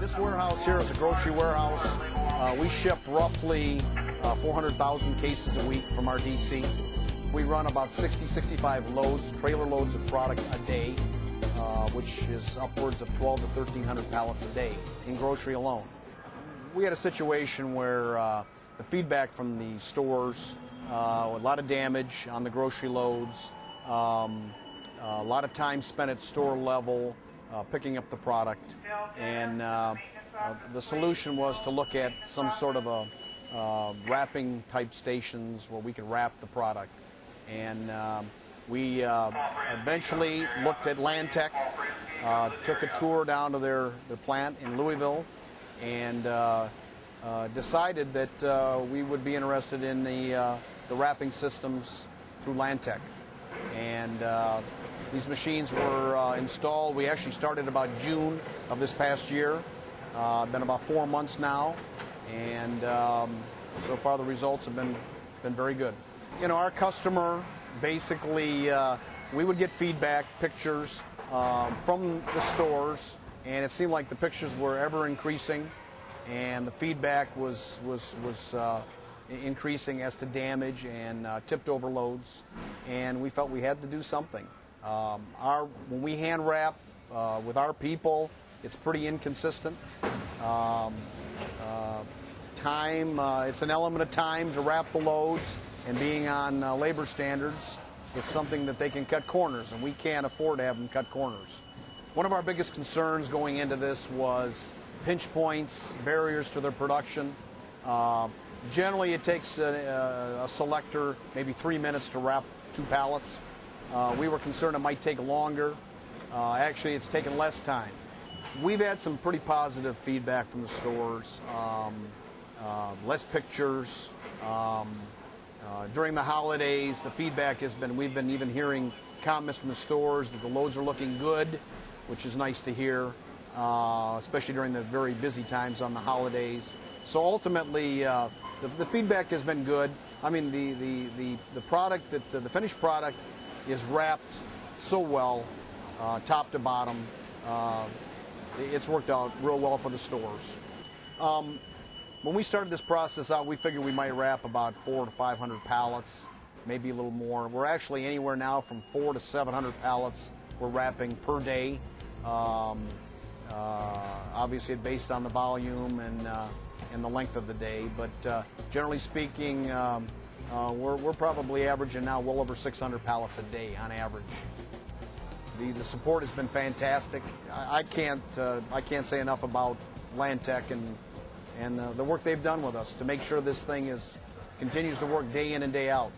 This warehouse here is a grocery warehouse. We ship roughly 400,000 cases a week from our DC. We run about 60-65 loads, trailer loads of product a day, which is upwards of 12 to 1,300 pallets a day in grocery alone. We had a situation where the feedback from the stores, a lot of damage on the grocery loads, a lot of time spent at store level picking up the product, and the solution was to look at some sort of a wrapping type stations where we could wrap the product. And we eventually looked at Lantech, took a tour down to their plant in Louisville, and decided that we would be interested in the wrapping systems through Lantech. And these machines were installed. We actually started about June of this past year. Been about 4 months now, and so far the results have been very good. You know, our customer basically, we would get feedback, pictures from the stores, and it seemed like the pictures were ever increasing, and the feedback was increasing as to damage and tipped over loads, and we felt we had to do something. When we hand wrap with our people, it's pretty inconsistent. Time, it's an element of time to wrap the loads, and being on labor standards, it's something that they can cut corners, and we can't afford to have them cut corners. One of our biggest concerns going into this was pinch points, barriers to their production. Generally, it takes a selector maybe 3 minutes to wrap 2 pallets. We were concerned it might take longer. Actually, it's taken less time. We've had some pretty positive feedback from the stores, less pictures. During the holidays, the feedback has been, we've been even hearing comments from the stores that the loads are looking good, which is nice to hear, especially during the very busy times on the holidays. So ultimately, the feedback has been good. I mean, the product, the finished product is wrapped so well, top to bottom. It's worked out real well for the stores. When we started this process out, we figured we might wrap about 400 to 500 pallets, maybe a little more. We're actually anywhere now from 400 to 700 pallets we're wrapping per day. Obviously based on the volume and the length of the day, but generally speaking, we're probably averaging now well over 600 pallets a day on average. The support has been fantastic. I can't say enough about Lantech and the work they've done with us to make sure this thing continues to work day in and day out.